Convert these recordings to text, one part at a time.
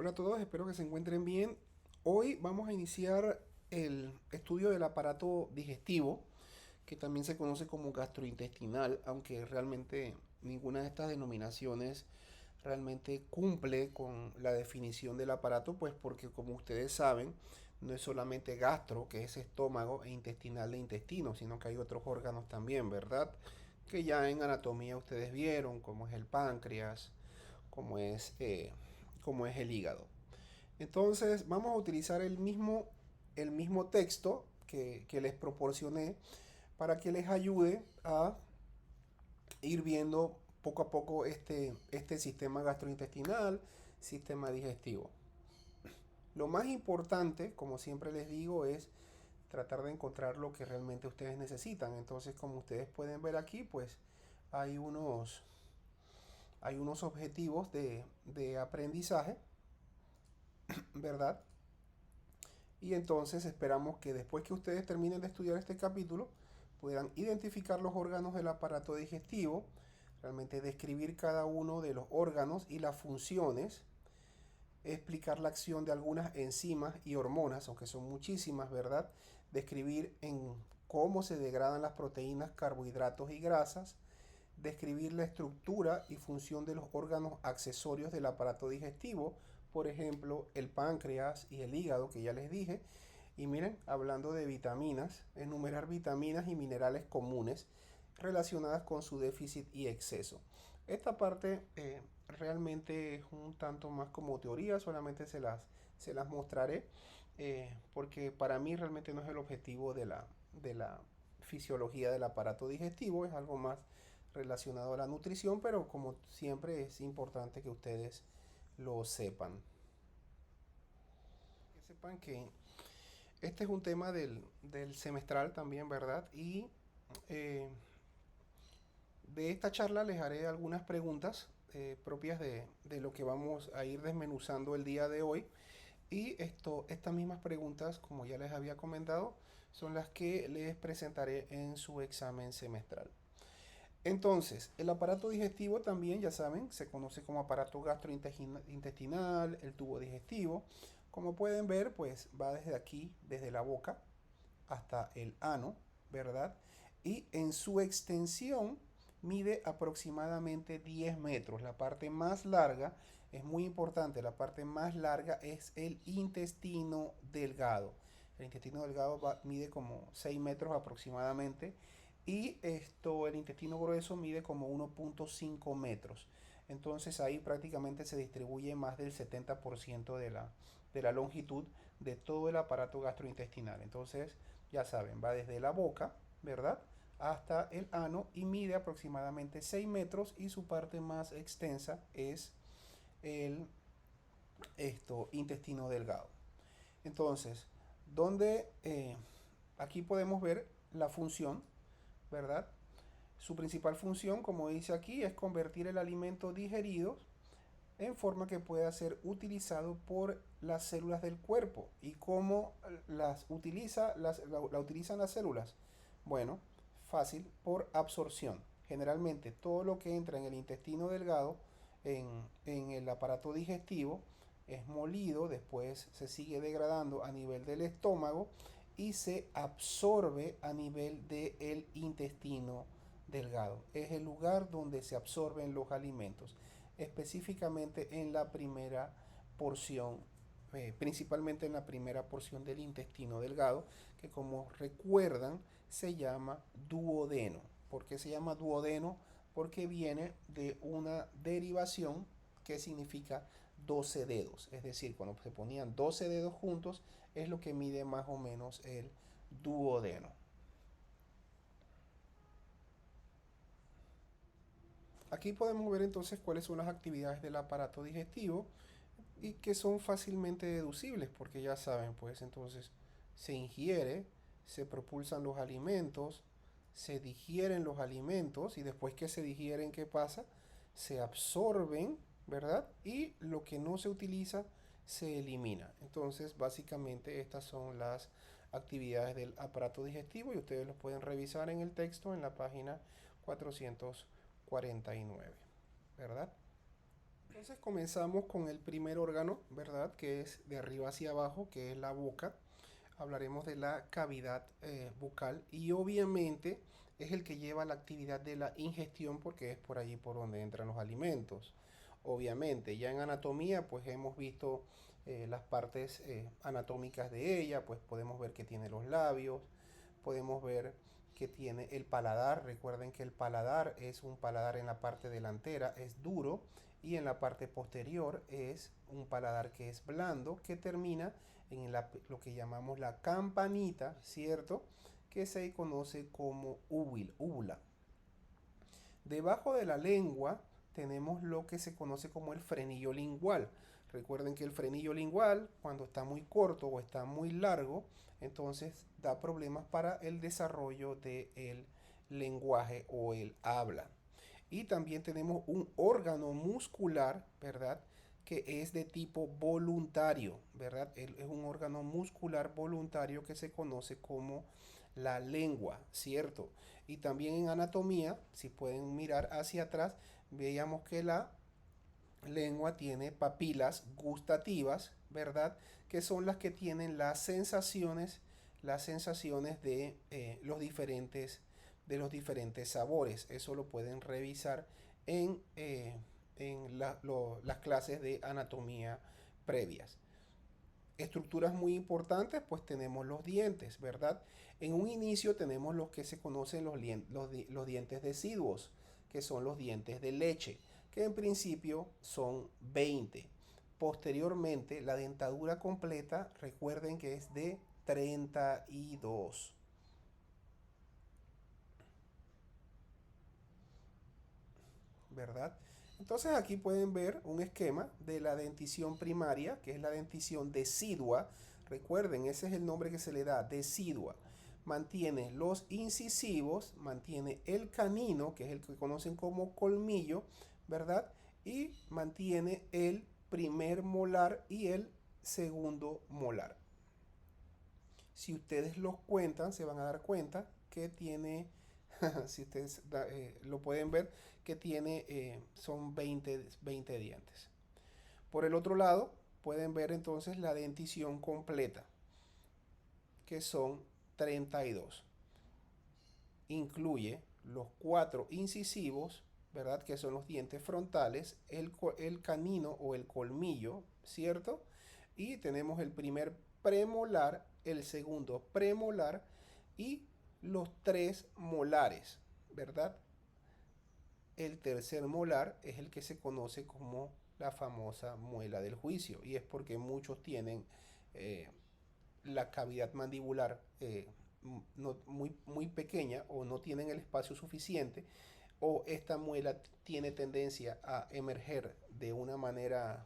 Hola a todos, espero que se encuentren bien. Hoy vamos a iniciar el estudio del aparato digestivo, que también se conoce como gastrointestinal, aunque realmente ninguna de estas denominaciones realmente cumple con la definición del aparato, pues porque como ustedes saben, no es solamente gastro, que es estómago, e intestinal de intestino, sino que hay otros órganos también, ¿verdad? Que ya en anatomía ustedes vieron, como es el páncreas, como es, eh, como es el hígado. Entonces vamos a utilizar el mismo texto que les proporcioné para que les ayude a ir viendo poco a poco este sistema gastrointestinal, sistema digestivo. Lo más importante, como siempre les digo, es tratar de encontrar lo que realmente ustedes necesitan. Entonces, como ustedes pueden ver aquí, pues hay unos, hay unos objetivos de aprendizaje, ¿verdad? Y entonces esperamos que después que ustedes terminen de estudiar este capítulo, puedan identificar los órganos del aparato digestivo, realmente describir cada uno de los órganos y las funciones, explicar la acción de algunas enzimas y hormonas, aunque son muchísimas, ¿verdad? Describir en cómo se degradan las proteínas, carbohidratos y grasas, describir la estructura y función de los órganos accesorios del aparato digestivo, por ejemplo, el páncreas y el hígado, que ya les dije. Y miren, hablando de vitaminas, enumerar vitaminas y minerales comunes relacionadas con su déficit y exceso. Esta parte realmente es un tanto más como teoría, solamente se las mostraré, porque para mí realmente no es el objetivo de la fisiología del aparato digestivo, es algo más relacionado a la nutrición, pero como siempre es importante que ustedes lo sepan. Que sepan que este es un tema del semestral también, ¿verdad? Y eh, de esta charla les haré algunas preguntas propias de lo que vamos a ir desmenuzando el día de hoy. Y estas mismas preguntas, como ya les había comentado, son las que les presentaré en su examen semestral. Entonces, el aparato digestivo también, ya saben, se conoce como aparato gastrointestinal, el tubo digestivo. Como pueden ver, pues va desde aquí, desde la boca, hasta el ano, ¿verdad? Y en su extensión mide aproximadamente 10 metros. La parte más larga, es muy importante, la parte más larga es el intestino delgado. El intestino delgado mide como 6 metros aproximadamente y el intestino grueso mide como 1.5 metros. Entonces ahí prácticamente se distribuye más del 70% de la longitud de todo el aparato gastrointestinal. Entonces, ya saben, va desde la boca, ¿verdad? Hasta el ano y mide aproximadamente 6 metros y su parte más extensa es el intestino delgado. Entonces, donde aquí podemos ver la función, ¿verdad? Su principal función, como dice aquí, es convertir el alimento digerido en forma que pueda ser utilizado por las células del cuerpo. ¿Y cómo la utilizan las células? Bueno, fácil, por absorción. Generalmente todo lo que entra en el intestino delgado, en el aparato digestivo, es molido, después se sigue degradando a nivel del estómago y se absorbe a nivel del intestino delgado. Es el lugar donde se absorben los alimentos, específicamente en la primera porción, principalmente en la primera porción del intestino delgado, que como recuerdan se llama duodeno. ¿Por qué se llama duodeno? Porque viene de una derivación que significa 12 dedos. Es decir, cuando se ponían 12 dedos juntos es lo que mide más o menos el duodeno. Aquí podemos ver entonces cuáles son las actividades del aparato digestivo y que son fácilmente deducibles porque ya saben, pues entonces se ingiere, se propulsan los alimentos, se digieren los alimentos y después que se digieren, ¿qué pasa? Se absorben, ¿verdad? Y lo que no se utiliza se elimina. Entonces, básicamente estas son las actividades del aparato digestivo y ustedes los pueden revisar en el texto en la página 449, ¿verdad? Entonces comenzamos con el primer órgano, ¿verdad? Que es de arriba hacia abajo, que es la boca. Hablaremos de la cavidad bucal y obviamente es el que lleva la actividad de la ingestión porque es por allí por donde entran los alimentos. Obviamente, ya en anatomía pues hemos visto las partes anatómicas de ella, pues podemos ver que tiene los labios, podemos ver que tiene el paladar. Recuerden que el paladar es un paladar en la parte delantera, es duro, y en la parte posterior es un paladar que es blando, que termina en lo que llamamos la campanita, ¿cierto? Que se conoce como úvula. Debajo de la lengua tenemos lo que se conoce como el frenillo lingual. Recuerden que el frenillo lingual, cuando está muy corto o está muy largo, entonces da problemas para el desarrollo del lenguaje o el habla. Y también tenemos un órgano muscular, ¿verdad? Que es de tipo voluntario, ¿verdad? Es un órgano muscular voluntario que se conoce como la lengua, ¿cierto? Y también en anatomía, si pueden mirar hacia atrás, veíamos que la lengua tiene papilas gustativas, ¿verdad? Que son las que tienen las sensaciones de los diferentes sabores. Eso lo pueden revisar en las clases de anatomía previas. Estructuras muy importantes, pues tenemos los dientes, ¿verdad? En un inicio tenemos los que se conocen los dientes deciduos, que son los dientes de leche, que en principio son 20. Posteriormente, la dentadura completa, recuerden que es de 32, ¿verdad? Entonces aquí pueden ver un esquema de la dentición primaria, que es la dentición decidua. Recuerden, ese es el nombre que se le da, decidua. Mantiene los incisivos, mantiene el canino, que es el que conocen como colmillo, ¿verdad? Y mantiene el primer molar y el segundo molar. Si ustedes los cuentan, se van a dar cuenta que tiene, si ustedes lo pueden ver, que tiene, son 20 dientes. Por el otro lado, pueden ver entonces la dentición completa, que son 32. Incluye los 4 incisivos, ¿verdad? Que son los dientes frontales, el canino o el colmillo, ¿cierto? Y tenemos el primer premolar, el segundo premolar y los 3 molares, ¿verdad? El tercer molar es el que se conoce como la famosa muela del juicio y es porque muchos tienen eh, la cavidad mandibular muy pequeña o no tienen el espacio suficiente o esta muela tiene tendencia a emerger de una manera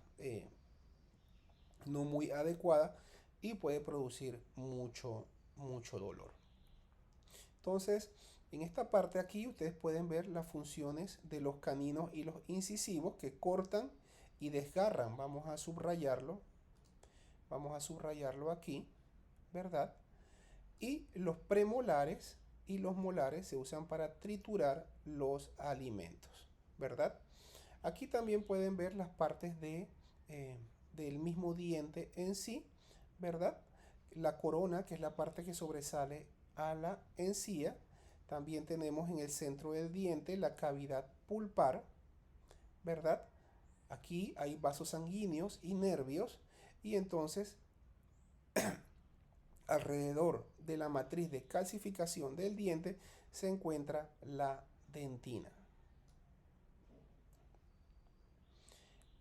no muy adecuada y puede producir mucho dolor. Entonces, en esta parte aquí ustedes pueden ver las funciones de los caninos y los incisivos que cortan y desgarran. Vamos a subrayarlo. Vamos a subrayarlo aquí, ¿verdad? Y los premolares y los molares se usan para triturar los alimentos, ¿verdad? Aquí también pueden ver las partes del mismo diente en sí, ¿verdad? La corona, que es la parte que sobresale a la encía. También tenemos en el centro del diente la cavidad pulpar, ¿verdad? Aquí hay vasos sanguíneos y nervios y entonces alrededor de la matriz de calcificación del diente se encuentra la dentina.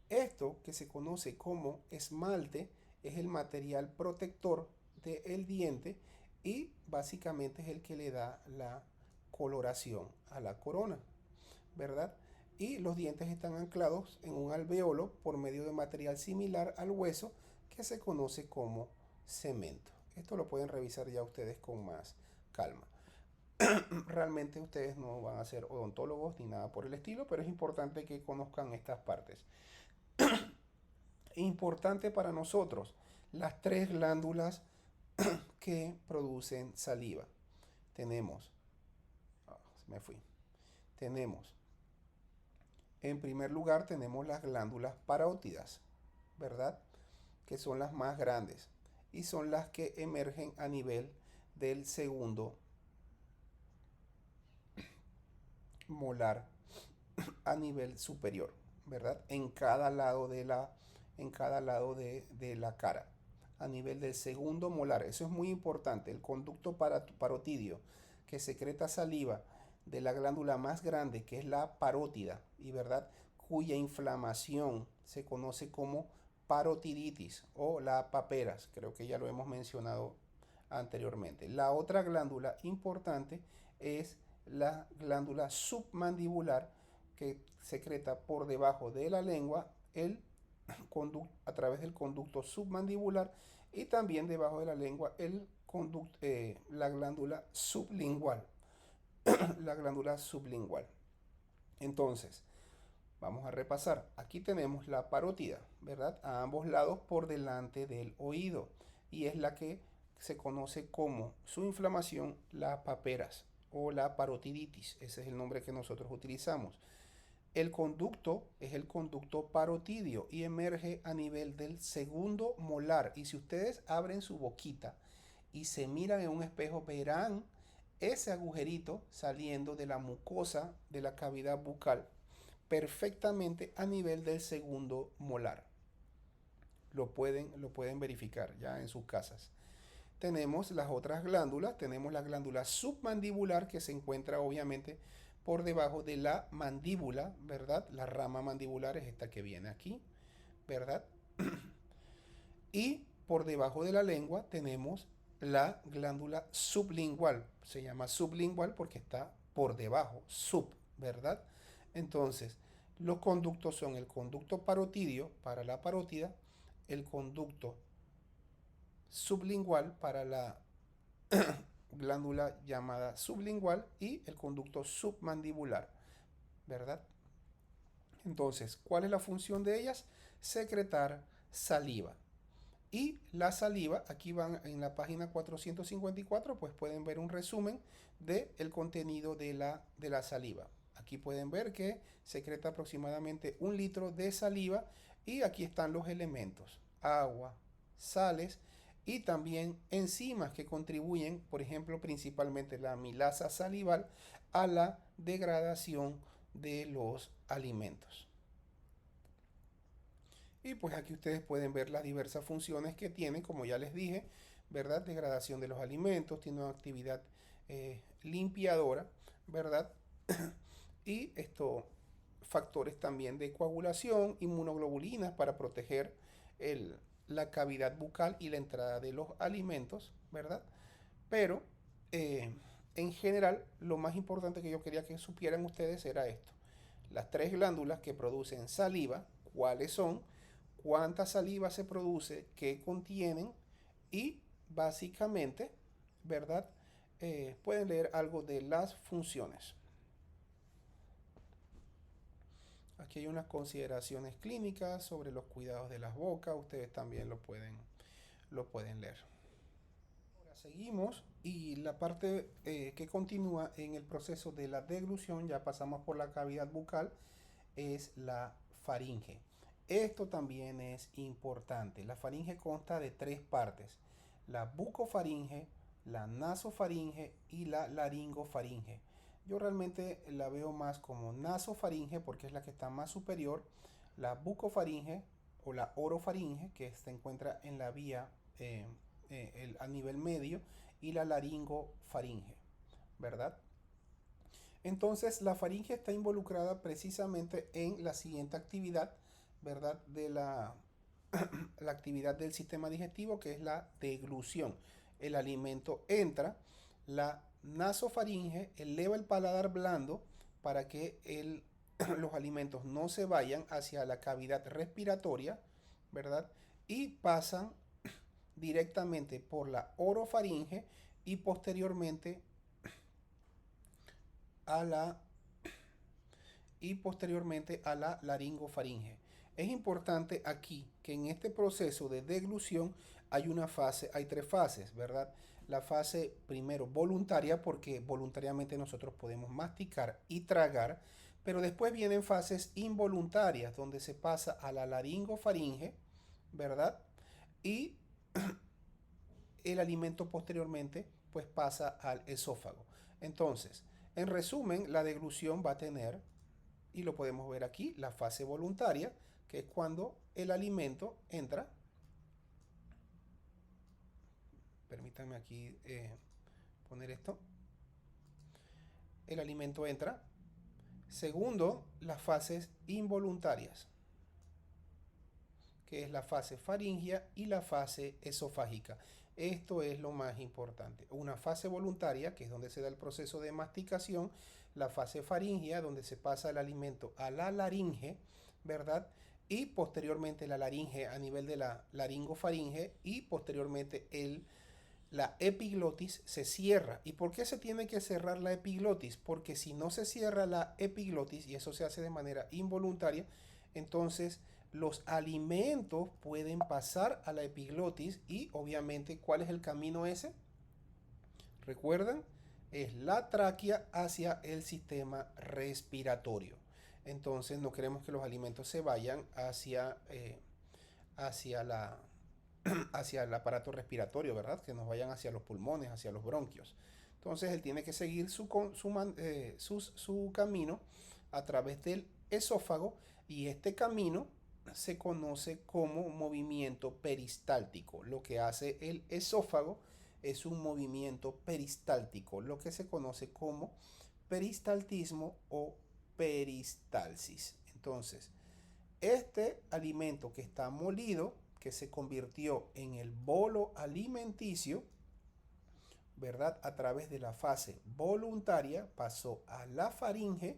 Esto, que se conoce como esmalte, es el material protector del diente y básicamente es el que le da la coloración a la corona, ¿verdad? Y los dientes están anclados en un alveolo por medio de material similar al hueso que se conoce como cemento. Esto lo pueden revisar ya ustedes con más calma. Realmente ustedes no van a ser odontólogos ni nada por el estilo, pero es importante que conozcan estas partes. Importante para nosotros, las 3 glándulas que producen saliva. Tenemos, me fui, tenemos En primer lugar tenemos las glándulas parótidas, ¿verdad? Que son las más grandes y son las que emergen a nivel del segundo molar a nivel superior, ¿verdad? En cada lado de la cara, a nivel del segundo molar. Eso es muy importante. El conducto parotidio que secreta saliva de la glándula más grande, que es la parótida, y verdad, cuya inflamación se conoce como parotiditis o la paperas, creo que ya lo hemos mencionado anteriormente. La otra glándula importante es la glándula submandibular, que secreta por debajo de la lengua a través del conducto submandibular, y también debajo de la lengua la glándula sublingual. La glándula sublingual. Entonces, vamos a repasar. Aquí tenemos la parótida, ¿verdad? A ambos lados por delante del oído. Y es la que se conoce como su inflamación, las paperas o la parotiditis. Ese es el nombre que nosotros utilizamos. El conducto es el conducto parotidio y emerge a nivel del segundo molar. Y si ustedes abren su boquita y se miran en un espejo, verán ese agujerito saliendo de la mucosa de la cavidad bucal perfectamente a nivel del segundo molar. Lo pueden verificar ya en sus casas. Tenemos las otras glándulas. Tenemos la glándula submandibular, que se encuentra obviamente por debajo de la mandíbula, ¿verdad? La rama mandibular es esta que viene aquí, ¿verdad? Y por debajo de la lengua tenemos la glándula sublingual. Se llama sublingual porque está por debajo, sub, ¿verdad? Entonces, los conductos son el conducto parotidio para la parótida, el conducto sublingual para la glándula llamada sublingual y el conducto submandibular, ¿verdad? Entonces, ¿cuál es la función de ellas? Secretar saliva. Y la saliva, aquí van en la página 454, pues pueden ver un resumen del contenido de la saliva. Aquí pueden ver que secreta aproximadamente 1 litro de saliva y aquí están los elementos: agua, sales y también enzimas que contribuyen, por ejemplo, principalmente la amilasa salival, a la degradación de los alimentos. Y pues aquí ustedes pueden ver las diversas funciones que tiene, como ya les dije, ¿verdad? Degradación de los alimentos, tiene una actividad limpiadora, ¿verdad? Y factores también de coagulación, inmunoglobulinas para proteger la cavidad bucal y la entrada de los alimentos, ¿verdad? Pero en general, lo más importante que yo quería que supieran ustedes era esto: las 3 glándulas que producen saliva, cuáles son, cuánta saliva se produce, qué contienen y básicamente, ¿verdad? Pueden leer algo de las funciones. Aquí hay unas consideraciones clínicas sobre los cuidados de las bocas. Ustedes también lo pueden leer. Ahora seguimos y la parte que continúa en el proceso de la deglución, ya pasamos por la cavidad bucal, es la faringe. Esto también es importante. La faringe consta de 3 partes: la bucofaringe, la nasofaringe y la laringofaringe. Yo realmente la veo más como nasofaringe porque es la que está más superior, la bucofaringe o la orofaringe, que se encuentra en la vía a nivel medio, y la laringofaringe, ¿verdad? Entonces la faringe está involucrada precisamente en la siguiente actividad, ¿verdad? De la actividad del sistema digestivo, que es la deglución. El alimento entra, la nasofaringe eleva el paladar blando para que los alimentos no se vayan hacia la cavidad respiratoria, ¿verdad? Y pasan directamente por la orofaringe y posteriormente a la laringofaringe. Es importante aquí que en este proceso de deglución hay 3 fases, ¿verdad? La fase primero voluntaria, porque voluntariamente nosotros podemos masticar y tragar, Pero después vienen fases involuntarias, donde se pasa a la laringofaringe, ¿verdad? Y el alimento posteriormente pues pasa al esófago. Entonces, en resumen, la deglución va a tener, y lo podemos ver aquí, la fase voluntaria, que es cuando el alimento entra. Permítanme aquí poner esto. El alimento entra. Segundo, las fases involuntarias, que es la fase faríngea y la fase esofágica. Esto es lo más importante. Una fase voluntaria, que es donde se da el proceso de masticación, la fase faríngea, donde se pasa el alimento a la laringe, ¿verdad? Y posteriormente la laringe a nivel de la laringofaringe y posteriormente la epiglotis se cierra. ¿Y por qué se tiene que cerrar la epiglotis? Porque si no se cierra la epiglotis, y eso se hace de manera involuntaria, entonces los alimentos pueden pasar a la epiglotis y obviamente, ¿cuál es el camino ese? ¿Recuerdan? Es la tráquea hacia el sistema respiratorio. Entonces no queremos que los alimentos se vayan hacia hacia el aparato respiratorio, ¿verdad? Que nos vayan hacia los pulmones, hacia los bronquios. Entonces él tiene que seguir su camino a través del esófago y este camino se conoce como movimiento peristáltico. Lo que hace el esófago es un movimiento peristáltico, lo que se conoce como peristaltismo o peristalsis. Entonces, este alimento que está molido, que se convirtió en el bolo alimenticio, ¿verdad? A través de la fase voluntaria pasó a la faringe,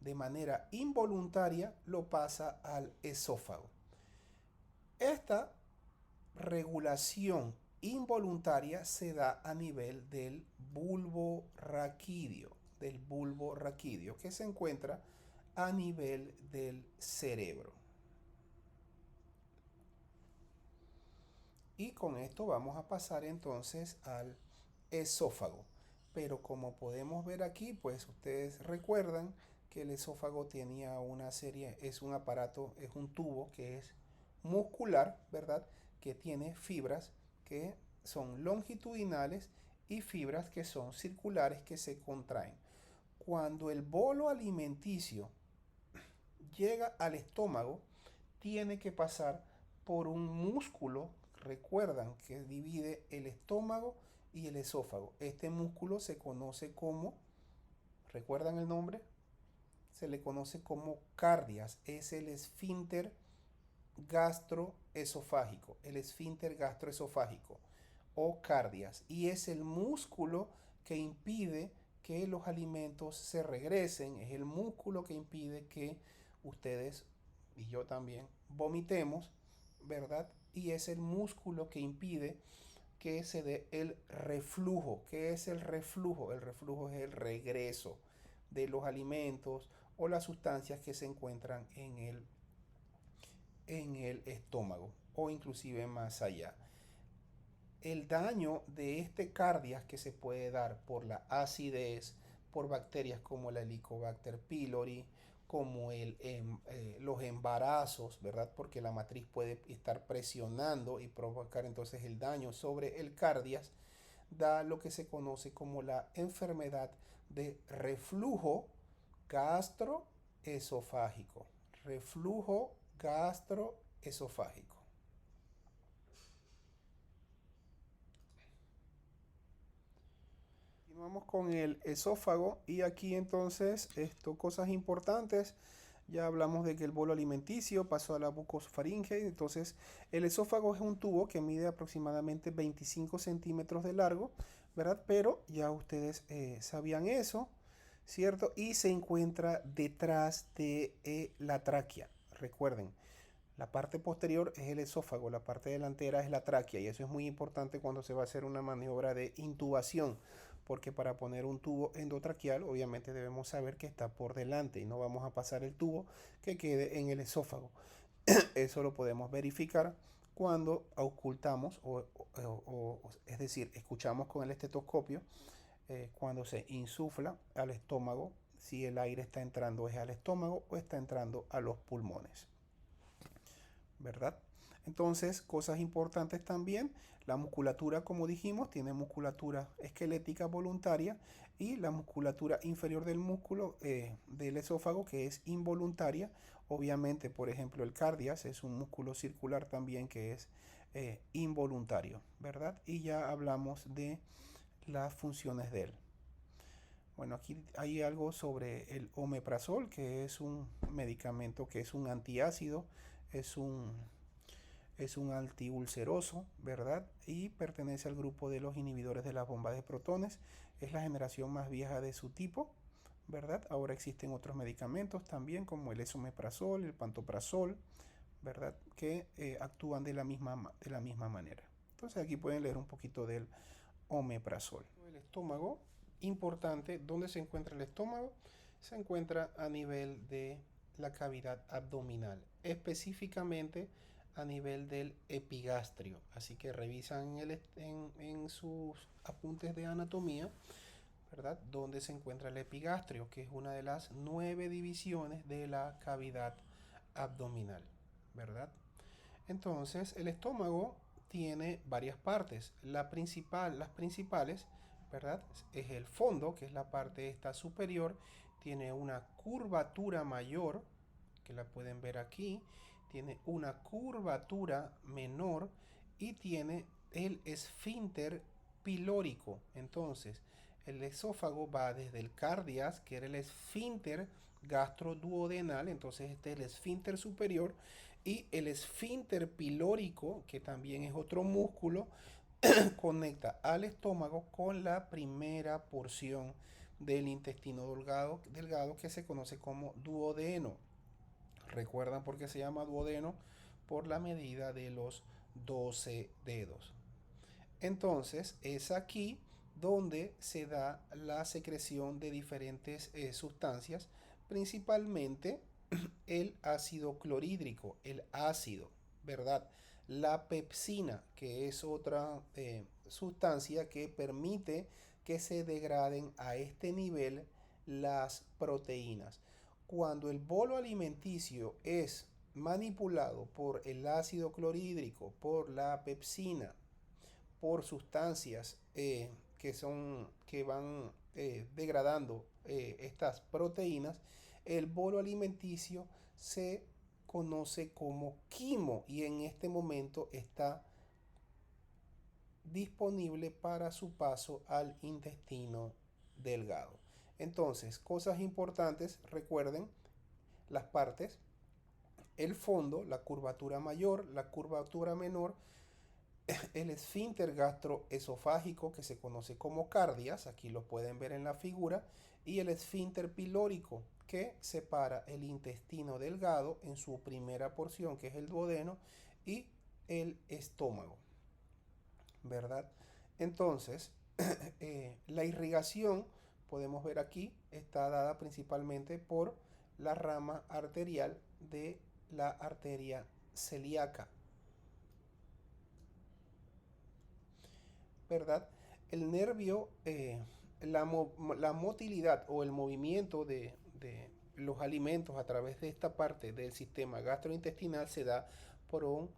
de manera involuntaria lo pasa al esófago. Esta regulación involuntaria se da a nivel del bulbo raquídeo, que se encuentra a nivel del cerebro. Y con esto vamos a pasar entonces al esófago. Pero como podemos ver aquí, pues ustedes recuerdan que el esófago tenía una serie, es un aparato, es un tubo que es muscular, ¿verdad? Que tiene fibras que son longitudinales y fibras que son circulares que se contraen. Cuando el bolo alimenticio llega al estómago, tiene que pasar por un músculo, recuerdan, que divide el estómago y el esófago. Este músculo se conoce como, ¿recuerdan el nombre? Se le conoce como cardias, es el esfínter gastroesofágico, o cardias, y es el músculo que impide que los alimentos se regresen, es el músculo que impide que ustedes y yo también vomitemos, ¿verdad? Y es el músculo que impide que se dé el reflujo. ¿Qué es el reflujo? El reflujo es el regreso de los alimentos o las sustancias que se encuentran en el estómago o inclusive más allá. El daño de este cardias que se puede dar por la acidez, por bacterias como la Helicobacter pylori, como los embarazos, ¿verdad? Porque la matriz puede estar presionando y provocar entonces el daño sobre el cardias, da lo que se conoce como la enfermedad de reflujo gastroesofágico. Reflujo gastroesofágico. Continuamos con el esófago y aquí entonces cosas importantes. Ya hablamos de que el bolo alimenticio pasó a la bucofaringe. Entonces el esófago es un tubo que mide aproximadamente 25 centímetros de largo, ¿verdad? Pero ya ustedes sabían eso, ¿cierto? Y se encuentra detrás de la tráquea. Recuerden, la parte posterior es el esófago, la parte delantera es la tráquea y eso es muy importante cuando se va a hacer una maniobra de intubación, porque para poner un tubo endotraqueal obviamente debemos saber que está por delante y no vamos a pasar el tubo que quede en el esófago. Eso lo podemos verificar cuando ocultamos es decir, escuchamos con el estetoscopio cuando se insufla al estómago si el aire está entrando es al estómago o está entrando a los pulmones, ¿verdad? Entonces, cosas importantes también, la musculatura, como dijimos, tiene musculatura esquelética voluntaria y la musculatura inferior del músculo del esófago, que es involuntaria. Obviamente, por ejemplo, el cardias es un músculo circular también que es involuntario, ¿verdad? Y ya hablamos de las funciones de él. Bueno, aquí hay algo sobre el omeprazol, que es un medicamento que es un antiácido, es un es un antiulceroso, ¿verdad? Y pertenece al grupo de los inhibidores de las bombas de protones. Es la generación más vieja de su tipo, ¿verdad? Ahora existen otros medicamentos también como el esomeprazol, el pantoprazol, ¿verdad? Que actúan de la misma manera. Entonces aquí pueden leer un poquito del omeprazol. El estómago, importante, ¿dónde se encuentra el estómago? Se encuentra a nivel de la cavidad abdominal, específicamente a nivel del epigastrio. Así que revisan en sus apuntes de anatomía, ¿verdad? Dónde se encuentra el epigastrio, que es una de las 9 divisiones de la cavidad abdominal, ¿verdad? Entonces, el estómago tiene varias partes. Las principales, ¿verdad? Es el fondo, que es la parte esta superior, tiene una curvatura mayor, que la pueden ver aquí, tiene una curvatura menor y tiene el esfínter pilórico. Entonces, el esófago va desde el cardias, que era el esfínter gastroduodenal, entonces este es el esfínter superior, y el esfínter pilórico, que también es otro músculo, conecta al estómago con la primera porción del intestino delgado que se conoce como duodeno. ¿Recuerdan por qué se llama duodeno? Por la medida de los 12 dedos. Entonces es aquí donde se da la secreción de diferentes sustancias, principalmente el ácido clorhídrico, el ácido, ¿verdad? La pepsina, que es otra sustancia que permite que se degraden a este nivel las proteínas. Cuando el bolo alimenticio es manipulado por el ácido clorhídrico, por la pepsina, por sustancias que van degradando estas proteínas, el bolo alimenticio se conoce como quimo y en este momento está disponible para su paso al intestino delgado. Entonces, cosas importantes, recuerden las partes, el fondo, la curvatura mayor, la curvatura menor, el esfínter gastroesofágico que se conoce como cardias, aquí lo pueden ver en la figura, y el esfínter pilórico que separa el intestino delgado en su primera porción, que es el duodeno, y el estómago, ¿verdad? Entonces, la irrigación, podemos ver aquí, está dada principalmente por la rama arterial de la arteria celíaca, ¿verdad? El nervio, la motilidad o el movimiento de los alimentos a través de esta parte del sistema gastrointestinal se da por,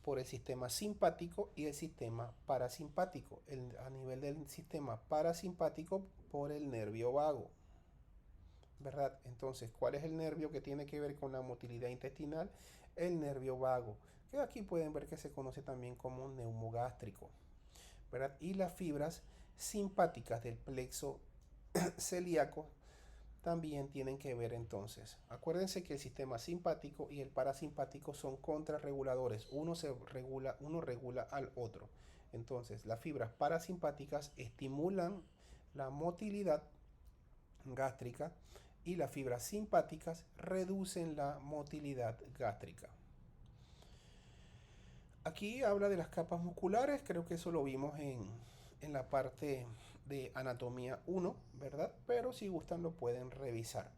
por el sistema simpático y el sistema parasimpático. A nivel del sistema parasimpático por el nervio vago, ¿verdad? Entonces, ¿cuál es el nervio que tiene que ver con la motilidad intestinal? El nervio vago, que aquí pueden ver que se conoce también como neumogástrico, ¿verdad? Y las fibras simpáticas del plexo celíaco también tienen que ver entonces. Acuérdense que el sistema simpático y el parasimpático son contrarreguladores. Uno regula al otro. Entonces, las fibras parasimpáticas estimulan la motilidad gástrica y las fibras simpáticas reducen la motilidad gástrica. Aquí habla de las capas musculares, creo que eso lo vimos en la parte de anatomía 1, ¿verdad? Pero si gustan lo pueden revisar.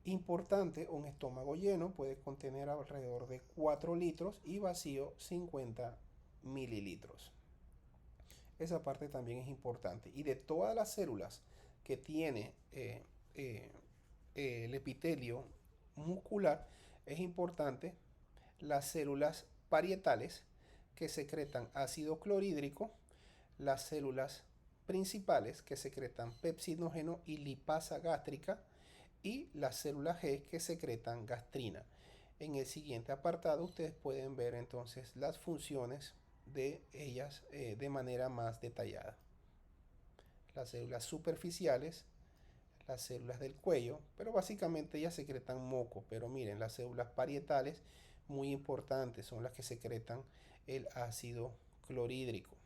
Importante, un estómago lleno puede contener alrededor de 4 litros y vacío 50 mililitros. Esa parte también es importante. Y de todas las células que tiene el epitelio muscular, es importante las células parietales que secretan ácido clorhídrico, las células principales que secretan pepsinógeno y lipasa gástrica y las células G que secretan gastrina. En el siguiente apartado ustedes pueden ver entonces las funciones de ellas de manera más detallada. Las células superficiales, las células del cuello, pero básicamente ellas secretan moco. Pero miren, las células parietales, muy importantes, son las que secretan el ácido clorhídrico,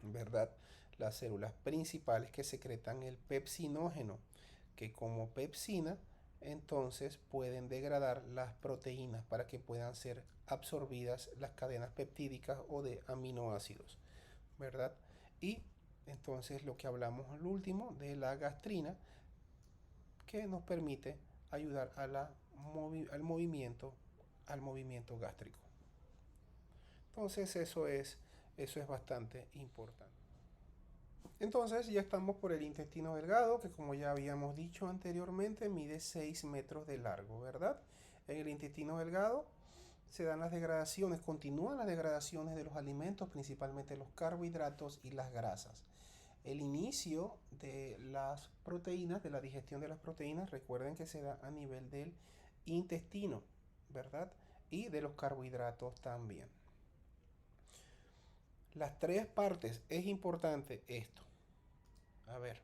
¿verdad? Las células principales que secretan el pepsinógeno, que como pepsina, entonces pueden degradar las proteínas para que puedan ser absorbidas las cadenas peptídicas o de aminoácidos, ¿verdad? Y entonces lo que hablamos al último de la gastrina, que nos permite ayudar a al movimiento gástrico. Entonces eso es bastante importante. Entonces ya estamos por el intestino delgado, que como ya habíamos dicho anteriormente, mide 6 metros de largo, ¿verdad? En el intestino delgado se dan las degradaciones, continúan las degradaciones de los alimentos, principalmente los carbohidratos y las grasas. El inicio de las proteínas, de la digestión de las proteínas, recuerden que se da a nivel del intestino, ¿verdad? Y de los carbohidratos también. Las tres partes, es importante esto. A ver,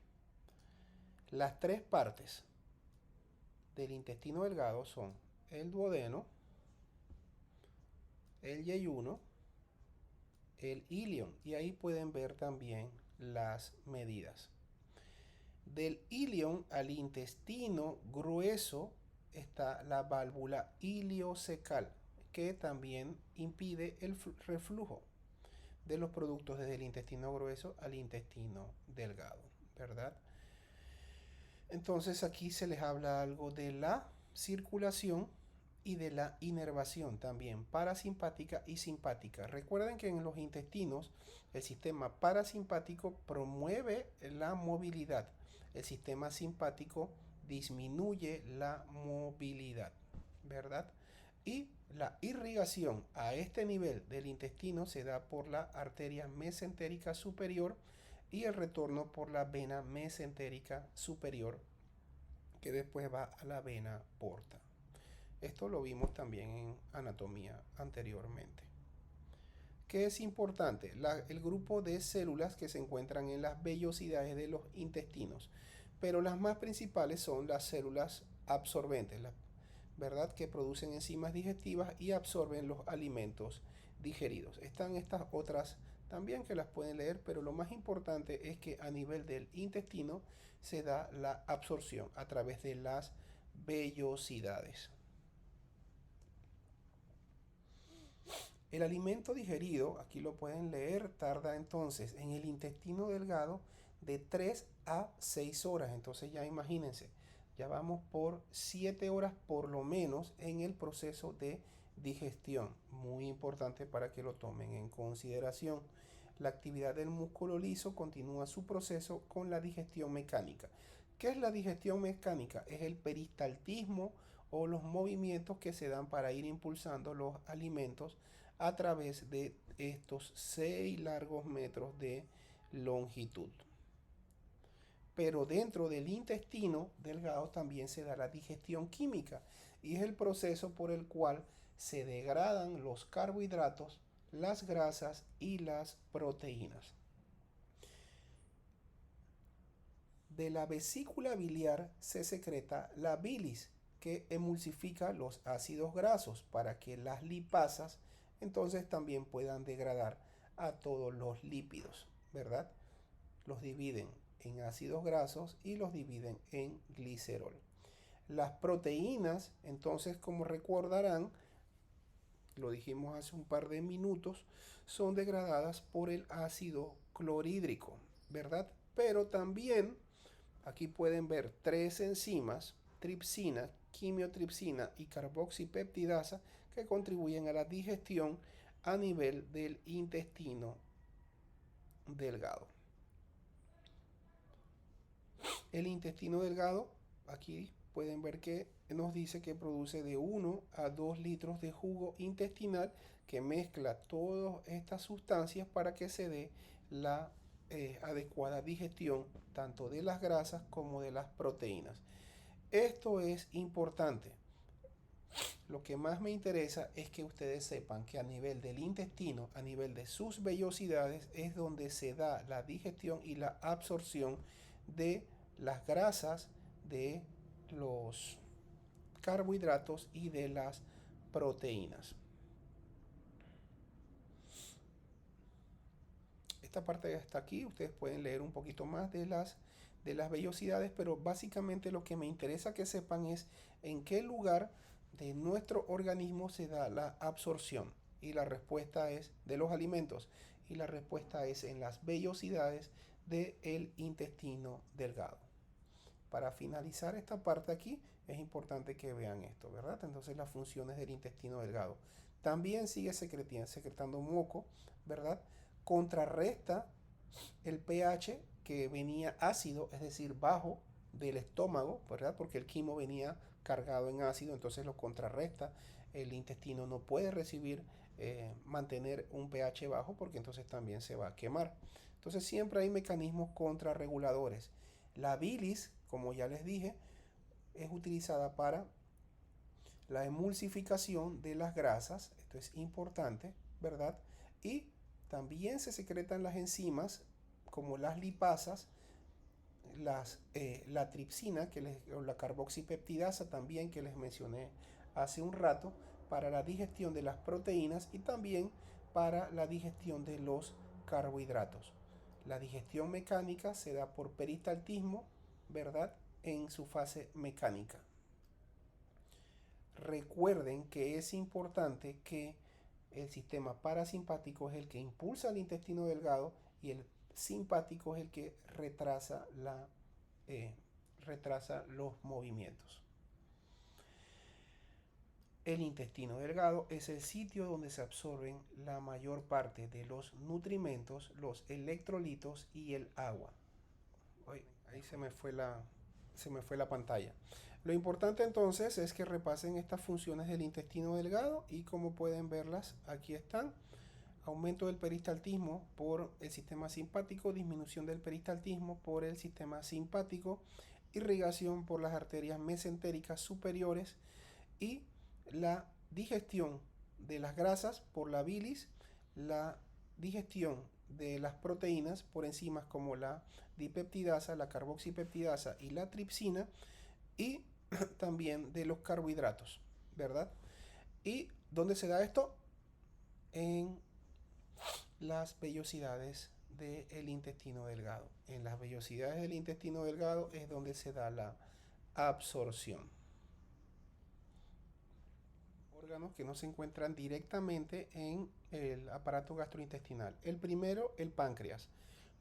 las tres partes del intestino delgado son el duodeno, el yeyuno, el ilion, y ahí pueden ver también las medidas. Del ilion al intestino grueso está la válvula iliocecal, que también impide el reflujo de los productos desde el intestino grueso al intestino delgado, ¿verdad? Entonces aquí se les habla algo de la circulación y de la inervación también, parasimpática y simpática. Recuerden que en los intestinos el sistema parasimpático promueve la movilidad, el sistema simpático disminuye la movilidad, ¿verdad? Y la irrigación a este nivel del intestino se da por la arteria mesentérica superior y el retorno por la vena mesentérica superior, que después va a la vena porta. Esto lo vimos también en anatomía anteriormente. ¿Qué es importante? El grupo de células que se encuentran en las vellosidades de los intestinos, pero las más principales son las células absorbentes, ¿verdad? Que producen enzimas digestivas y absorben los alimentos digeridos. Están estas otras también que las pueden leer, pero lo más importante es que a nivel del intestino se da la absorción a través de las vellosidades. El alimento digerido, aquí lo pueden leer, tarda entonces en el intestino delgado de 3 a 6 horas. Entonces ya imagínense, ya vamos por 7 horas por lo menos en el proceso de digestión. Muy importante para que lo tomen en consideración. La actividad del músculo liso continúa su proceso con la digestión mecánica. ¿Qué es la digestión mecánica? Es el peristaltismo o los movimientos que se dan para ir impulsando los alimentos a través de estos 6 largos metros de longitud. Pero dentro del intestino delgado también se da la digestión química y es el proceso por el cual se degradan los carbohidratos, las grasas y las proteínas. De la vesícula biliar se secreta la bilis, que emulsifica los ácidos grasos para que las lipasas entonces también puedan degradar a todos los lípidos, ¿verdad? Los dividen en ácidos grasos y los dividen en glicerol. Las proteínas, entonces, como recordarán, lo dijimos hace un par de minutos, son degradadas por el ácido clorhídrico, ¿verdad? Pero también aquí pueden ver tres enzimas, tripsina, quimiotripsina y carboxipeptidasa, que contribuyen a la digestión a nivel del intestino delgado. El intestino delgado, aquí pueden ver que nos dice que produce de 1 a 2 litros de jugo intestinal que mezcla todas estas sustancias para que se dé la adecuada digestión tanto de las grasas como de las proteínas. Esto es importante. Lo que más me interesa es que ustedes sepan que a nivel del intestino, a nivel de sus vellosidades, es donde se da la digestión y la absorción de las grasas, de los carbohidratos y de las proteínas. Esta parte está aquí, ustedes pueden leer un poquito más de las vellosidades, pero básicamente lo que me interesa que sepan es en qué lugar de nuestro organismo se da la absorción, y la respuesta es de los alimentos, y la respuesta es en las vellosidades del intestino delgado. Para finalizar esta parte aquí es importante que vean esto, ¿verdad? Entonces las funciones del intestino delgado. También sigue secretando moco, ¿verdad? Contrarresta el pH que venía ácido, es decir, bajo del estómago, ¿verdad? Porque el quimo venía cargado en ácido, entonces lo contrarresta. El intestino no puede recibir, mantener un pH bajo porque entonces también se va a quemar. Entonces siempre hay mecanismos contrarreguladores. La bilis, como ya les dije, es utilizada para la emulsificación de las grasas, esto es importante, ¿verdad? Y también se secretan las enzimas como las lipasas, la tripsina o la carboxipeptidasa también que les mencioné hace un rato para la digestión de las proteínas y también para la digestión de los carbohidratos. La digestión mecánica se da por peristaltismo, ¿verdad? En su fase mecánica. Recuerden que es importante que el sistema parasimpático es el que impulsa el intestino delgado y el simpático es el que retrasa los movimientos. El intestino delgado es el sitio donde se absorben la mayor parte de los nutrimentos, los electrolitos y el agua. Ahí se me fue la pantalla. Lo importante entonces es que repasen estas funciones del intestino delgado y como pueden verlas, aquí están. Aumento del peristaltismo por el sistema simpático, disminución del peristaltismo por el sistema simpático, irrigación por las arterias mesentéricas superiores y la digestión de las grasas por la bilis, la digestión de las proteínas por enzimas como la dipeptidasa, la carboxipeptidasa y la tripsina y también de los carbohidratos, ¿verdad? ¿Y dónde se da esto? En las vellosidades del intestino delgado. En las vellosidades del intestino delgado es donde se da la absorción. Órganos que no se encuentran directamente en el aparato gastrointestinal. El primero, el páncreas.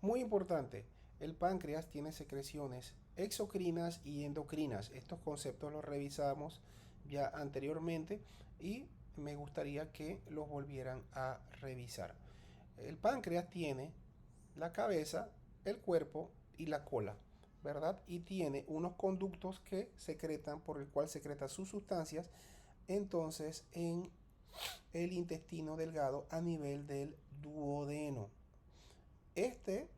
Muy importante, el páncreas tiene secreciones exocrinas y endocrinas. Estos conceptos los revisamos ya anteriormente y me gustaría que los volvieran a revisar. El páncreas tiene la cabeza, el cuerpo y la cola, ¿verdad? Y tiene unos conductos que secretan, por el cual secreta sus sustancias, entonces en el intestino delgado a nivel del duodeno. Este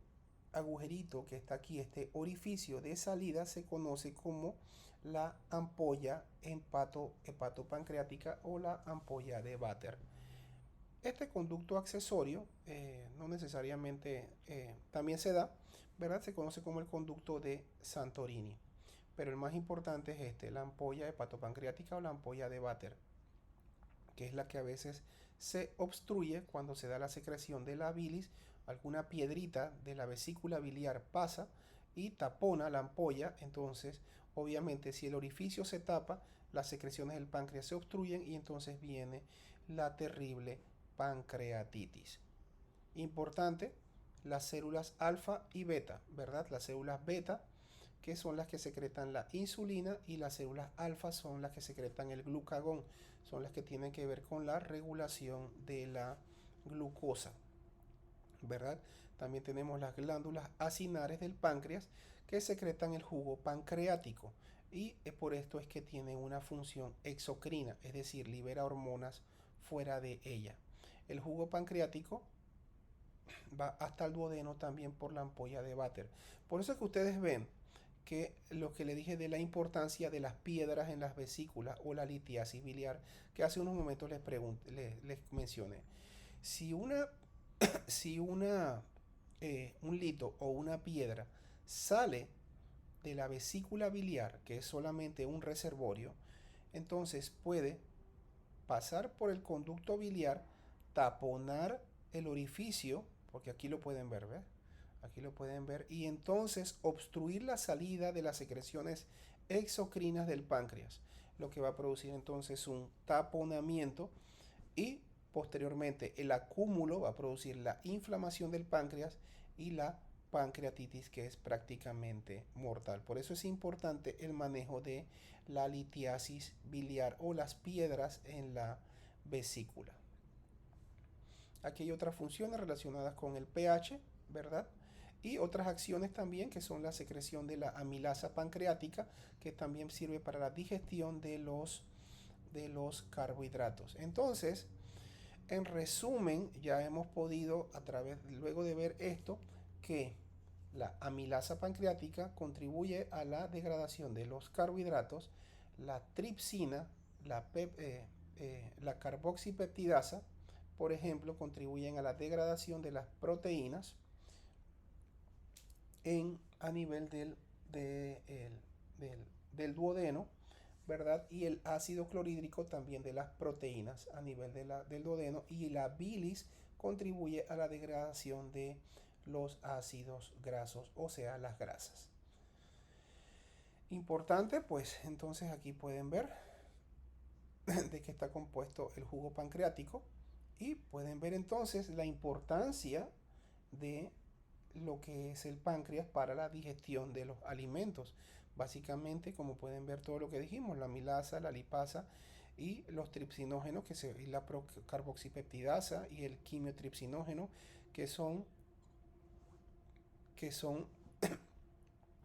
agujerito que está aquí, este orificio de salida, se conoce como la ampolla hepatopancreática o la ampolla de Vater. Este conducto accesorio no necesariamente también se da, ¿verdad? Se conoce como el conducto de Santorini. Pero el más importante es este, la ampolla hepatopancreática o la ampolla de Vater, que es la que a veces se obstruye cuando se da la secreción de la bilis. Alguna piedrita de la vesícula biliar pasa y tapona la ampolla. Entonces, obviamente, si el orificio se tapa, las secreciones del páncreas se obstruyen y entonces viene la terrible pancreatitis. Importante, las células alfa y beta, ¿verdad? Las células beta, que son las que secretan la insulina, y las células alfa son las que secretan el glucagón, son las que tienen que ver con la regulación de la glucosa, ¿verdad? También tenemos las glándulas acinares del páncreas que secretan el jugo pancreático y por esto es que tiene una función exocrina, es decir, libera hormonas fuera de ella. El jugo pancreático va hasta el duodeno también por la ampolla de Vater. Por eso es que ustedes ven que lo que le dije de la importancia de las piedras en las vesículas o la litiasis biliar, que hace unos momentos les mencioné. Si una, si un lito o una piedra sale de la vesícula biliar, que es solamente un reservorio, entonces puede pasar por el conducto biliar, taponar el orificio, porque aquí lo pueden ver, ¿ves? Aquí lo pueden ver, y entonces obstruir la salida de las secreciones exocrinas del páncreas, lo que va a producir entonces un taponamiento y posteriormente el acúmulo va a producir la inflamación del páncreas y la pancreatitis, que es prácticamente mortal. Por eso es importante el manejo de la litiasis biliar o las piedras en la vesícula. Aquí hay otras funciones relacionadas con el pH, ¿verdad? Y otras acciones también, que son la secreción de la amilasa pancreática, que también sirve para la digestión de los carbohidratos. Entonces, en resumen, ya hemos podido, luego de ver esto, que la amilasa pancreática contribuye a la degradación de los carbohidratos, la tripsina, la carboxipeptidasa, por ejemplo, contribuyen a la degradación de las proteínas a nivel del duodeno, ¿verdad? Y el ácido clorhídrico también de las proteínas a nivel del duodeno, y la bilis contribuye a la degradación de los ácidos grasos, o sea, las grasas. Importante, pues entonces aquí pueden ver de qué está compuesto el jugo pancreático y pueden ver entonces la importancia de lo que es el páncreas para la digestión de los alimentos. Básicamente, como pueden ver, todo lo que dijimos, la amilasa, la lipasa y los tripsinógenos, y la carboxipeptidasa y el quimiotripsinógeno, que son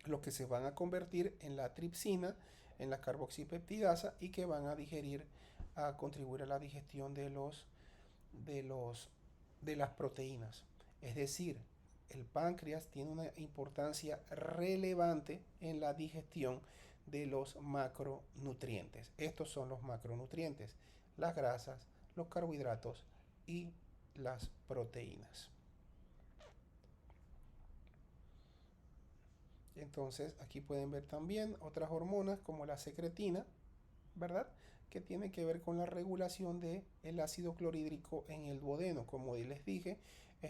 los que se van a convertir en la tripsina, en la carboxipeptidasa, y que van a contribuir a la digestión de las proteínas. Es decir, el páncreas tiene una importancia relevante en la digestión de los macronutrientes. Estos son los macronutrientes: las grasas, los carbohidratos y las proteínas. Entonces aquí pueden ver también otras hormonas como la secretina, ¿verdad? Que tiene que ver con la regulación del ácido clorhídrico en el duodeno, como les dije,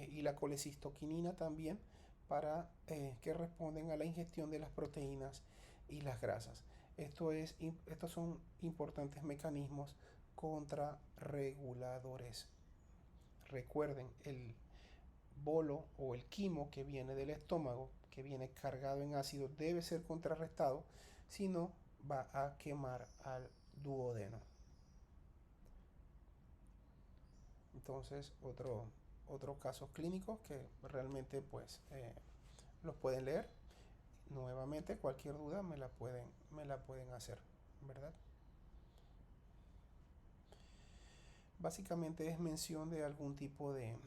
y la colecistoquinina también, que responden a la ingestión de las proteínas y las grasas. Estos son importantes mecanismos contrarreguladores. Recuerden, el bolo o el quimo que viene del estómago, que viene cargado en ácido, debe ser contrarrestado, si no va a quemar al duodeno. Entonces, otros casos clínicos que realmente pues los pueden leer. Nuevamente, cualquier duda me la pueden hacer, ¿verdad? Básicamente es mención de algún tipo de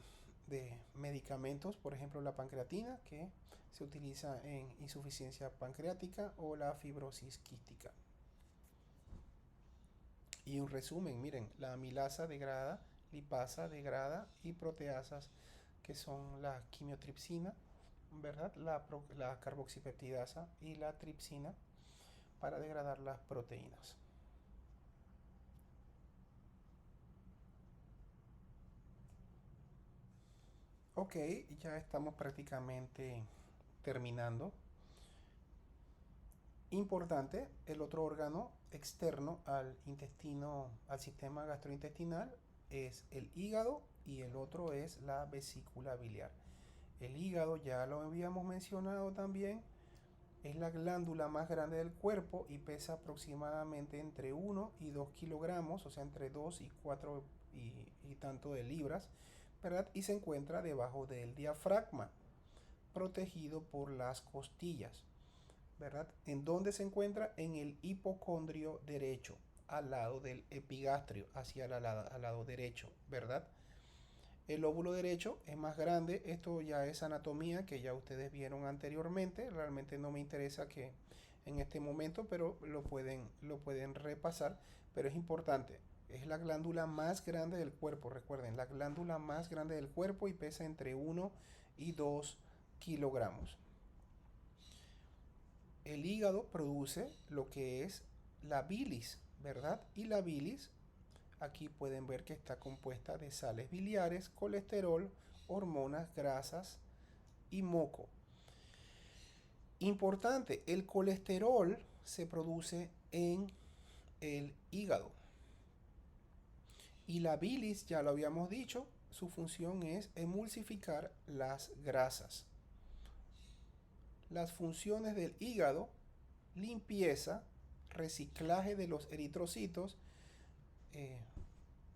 medicamentos, por ejemplo la pancreatina, que se utiliza en insuficiencia pancreática, o la fibrosis quística. Y un resumen, miren, la amilasa degrada, lipasa degrada, y proteasas, que son la quimiotripsina, ¿verdad? La carboxipeptidasa y la tripsina, para degradar las proteínas. Ok, ya estamos prácticamente terminando. Importante, el otro órgano externo al intestino, al sistema gastrointestinal, es el hígado, y el otro es la vesícula biliar. El hígado, ya lo habíamos mencionado también, es la glándula más grande del cuerpo y pesa aproximadamente entre 1 y 2 kilogramos, o sea, entre 2 y 4 y tanto de libras, ¿verdad? Y se encuentra debajo del diafragma, protegido por las costillas. ¿verdad? ¿En dónde se encuentra? En el hipocondrio derecho, al lado del epigastrio, hacia al lado derecho, ¿verdad? El lóbulo derecho es más grande, esto ya es anatomía que ya ustedes vieron anteriormente, realmente no me interesa que en este momento, pero lo pueden repasar, pero es importante, es la glándula más grande del cuerpo, recuerden, la glándula más grande del cuerpo y pesa entre 1 y 2 kilogramos. El hígado produce lo que es la bilis, ¿verdad? Y la bilis, aquí pueden ver que está compuesta de sales biliares, colesterol, hormonas, grasas y moco. Importante, el colesterol se produce en el hígado. Y la bilis, ya lo habíamos dicho, su función es emulsificar las grasas. Las funciones del hígado: limpieza, reciclaje de los eritrocitos, eh,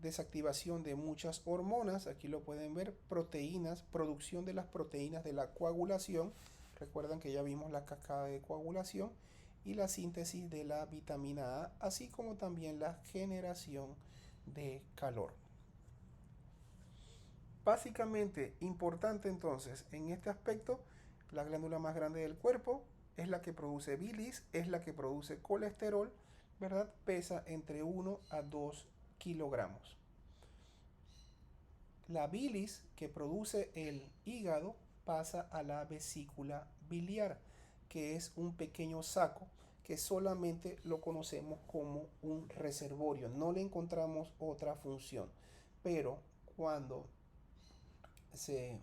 desactivación de muchas hormonas, aquí lo pueden ver, proteínas, producción de las proteínas de la coagulación, recuerdan que ya vimos la cascada de coagulación, y la síntesis de la vitamina A, así como también la generación de calor. Básicamente, importante entonces, en este aspecto, la glándula más grande del cuerpo es la que produce bilis, es la que produce colesterol, ¿verdad? Pesa entre 1 a 2 kilogramos. La bilis que produce el hígado pasa a la vesícula biliar, que es un pequeño saco que solamente lo conocemos como un reservorio. No le encontramos otra función. Pero cuando se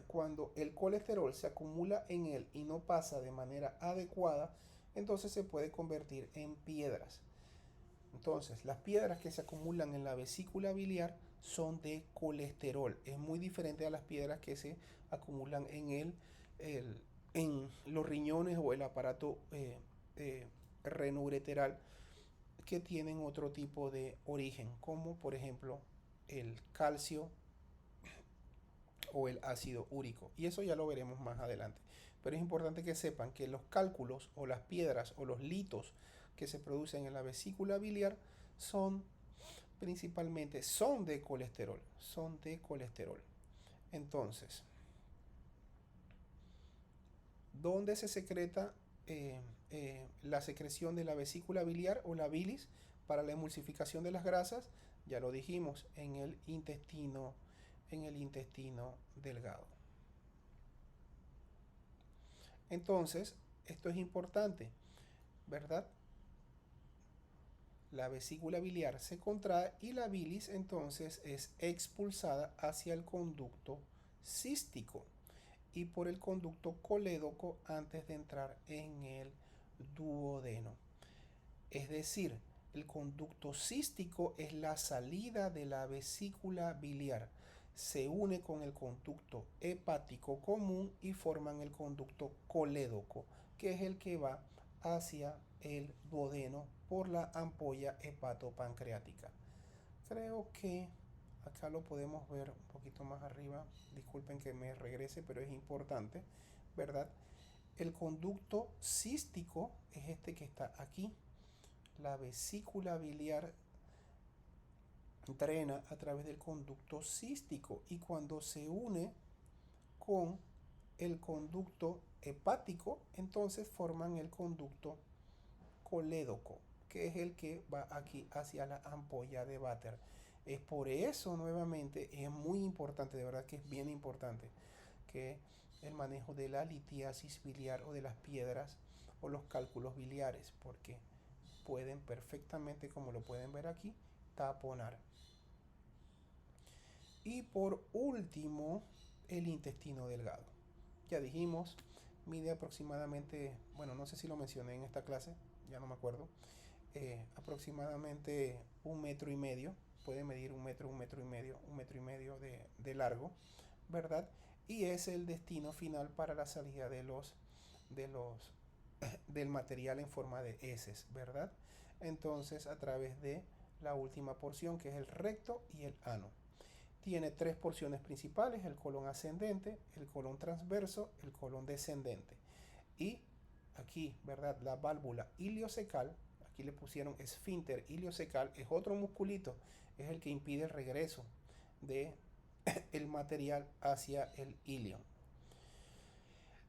cuando el colesterol se acumula en él y no pasa de manera adecuada, entonces se puede convertir en piedras. Entonces, las piedras que se acumulan en la vesícula biliar son de colesterol. Es muy diferente a las piedras que se acumulan en los riñones o el aparato renoureteral, que tienen otro tipo de origen, como por ejemplo el calcio o el ácido úrico. Y eso ya lo veremos más adelante. Pero es importante que sepan que los cálculos o las piedras o los litos que se producen en la vesícula biliar son principalmente son de colesterol, son de colesterol. Entonces, ¿dónde se secreta la secreción de la vesícula biliar o la bilis para la emulsificación de las grasas? Ya lo dijimos, en el intestino delgado. Entonces, esto es importante, ¿verdad? La vesícula biliar se contrae y la bilis entonces es expulsada hacia el conducto cístico y por el conducto colédoco antes de entrar en el duodeno. Es decir, el conducto cístico es la salida de la vesícula biliar. Se une con el conducto hepático común y forman el conducto colédoco, que es el que va hacia el duodeno por la ampolla hepatopancreática. Creo que acá lo podemos ver un poquito más arriba. Disculpen que me regrese, pero es importante, ¿verdad? El conducto cístico es este que está aquí. La vesícula biliar drena a través del conducto cístico y cuando se une con el conducto hepático, entonces forman el conducto colédoco, que es el que va aquí hacia la ampolla de Vater. Es por eso, nuevamente, es muy importante, de verdad que es bien importante, que el manejo de la litiasis biliar o de las piedras o los cálculos biliares, porque pueden perfectamente, como lo pueden ver aquí, taponar. Y por último, el intestino delgado. Ya dijimos, mide aproximadamente, bueno, no sé si lo mencioné en esta clase, ya no me acuerdo, aproximadamente 1,5 metros, puede medir 1 metro, 1,5 metros, 1,5 metros de largo, ¿verdad? Y es el destino final para la salida del material en forma de heces, ¿verdad? Entonces, a través de la última porción, que es el recto y el ano. Tiene 3 porciones principales: el colon ascendente, el colon transverso, el colon descendente. Y aquí, ¿verdad? La válvula iliocecal, aquí le pusieron esfínter iliocecal, es otro musculito, es el que impide el regreso de el material hacia el ilio.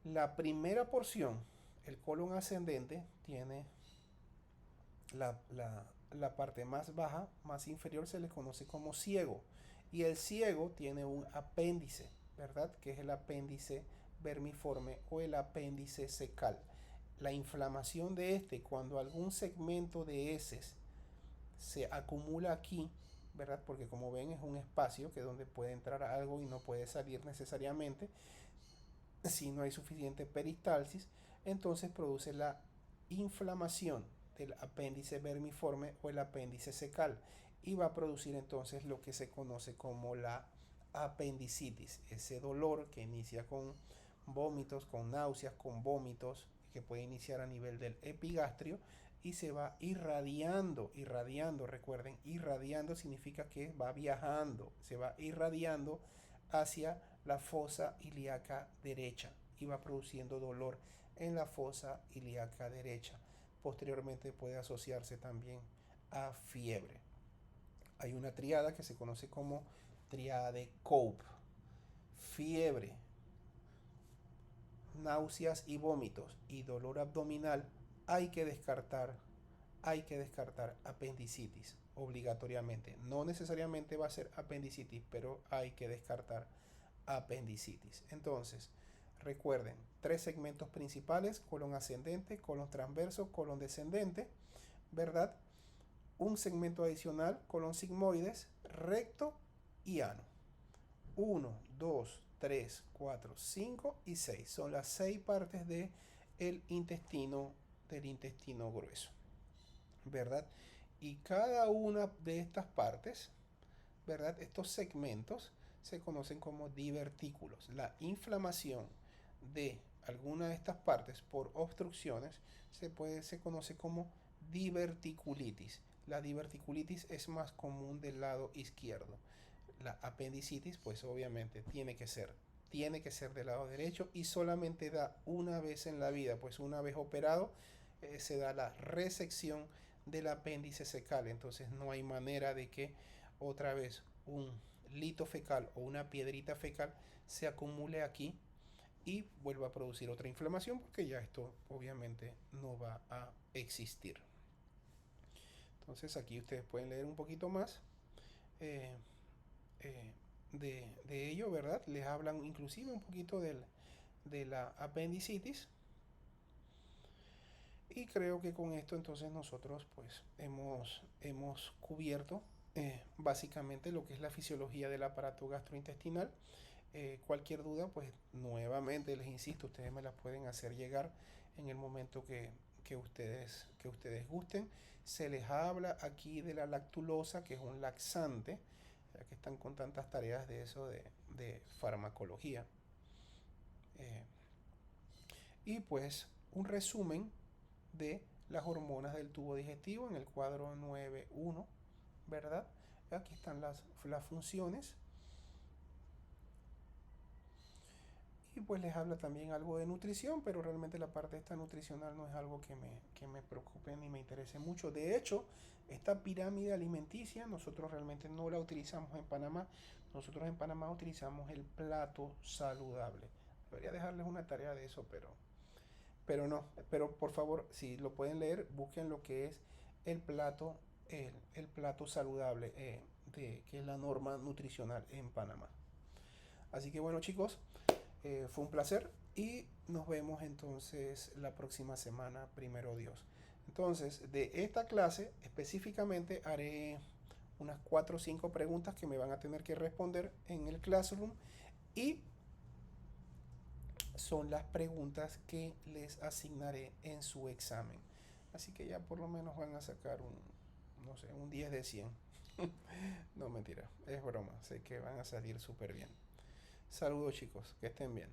La primera porción, el colon ascendente, tiene la parte más baja, más inferior, se le conoce como ciego. Y el ciego tiene un apéndice, ¿verdad? Que es el apéndice vermiforme o el apéndice cecal. La inflamación de este, cuando algún segmento de heces se acumula aquí, ¿verdad? Porque como ven es un espacio que donde puede entrar algo y no puede salir necesariamente si no hay suficiente peristalsis, entonces produce la inflamación del apéndice vermiforme o el apéndice cecal y va a producir entonces lo que se conoce como la apendicitis, ese dolor que inicia con vómitos, con náuseas, con vómitos, que puede iniciar a nivel del epigastrio y se va irradiando, recuerden, irradiando significa que va viajando, se va irradiando hacia la fosa ilíaca derecha y va produciendo dolor en la fosa ilíaca derecha. Posteriormente puede asociarse también a fiebre. Hay una triada que se conoce como triada de Cope: fiebre, náuseas y vómitos y dolor abdominal. Hay que descartar apendicitis obligatoriamente. No necesariamente va a ser apendicitis, pero hay que descartar apendicitis. Entonces, recuerden, tres segmentos principales: colon ascendente, colon transverso, colon descendente, ¿verdad? Un segmento adicional, colon sigmoides, recto y ano. 1, 2, 3, 4, 5 y 6. Son las 6 partes del intestino grueso, ¿verdad? Y cada una de estas partes, ¿verdad? Estos segmentos se conocen como divertículos. La inflamación de alguna de estas partes por obstrucciones se conoce como diverticulitis. La diverticulitis es más común del lado izquierdo. La apendicitis, pues obviamente tiene que ser del lado derecho y solamente da una vez en la vida, pues una vez operado se da la resección del apéndice cecal. Entonces no hay manera de que otra vez un lito fecal o una piedrita fecal se acumule aquí y vuelva a producir otra inflamación, porque ya esto obviamente no va a existir. Entonces aquí ustedes pueden leer un poquito más eh, de ello, ¿verdad? Les hablan inclusive un poquito de la apendicitis. Y creo que con esto entonces nosotros pues hemos cubierto básicamente lo que es la fisiología del aparato gastrointestinal. Cualquier duda, pues nuevamente les insisto, ustedes me la pueden hacer llegar en el momento que ustedes gusten. Se les habla aquí de la lactulosa, que es un laxante, ya que están con tantas tareas de eso de farmacología. Eh, y pues un resumen de las hormonas del tubo digestivo en el cuadro 9.1, ¿verdad? Aquí están las funciones. Y pues les habla también algo de nutrición, pero realmente la parte esta nutricional no es algo que me preocupe ni me interese mucho. De hecho, esta pirámide alimenticia nosotros realmente no la utilizamos en Panamá. Nosotros en Panamá utilizamos el plato saludable. Debería dejarles una tarea de eso, pero no. Pero por favor, si lo pueden leer, busquen lo que es el plato, el plato saludable, que es la norma nutricional en Panamá. Así que bueno, chicos, fue un placer y nos vemos entonces la próxima semana, primero Dios. Entonces, de esta clase específicamente haré unas 4 o 5 preguntas que me van a tener que responder en el Classroom y son las preguntas que les asignaré en su examen. Así que ya por lo menos van a sacar no sé, un 10 de 100. No, mentira, es broma, sé que van a salir súper bien. Saludos chicos, que estén bien.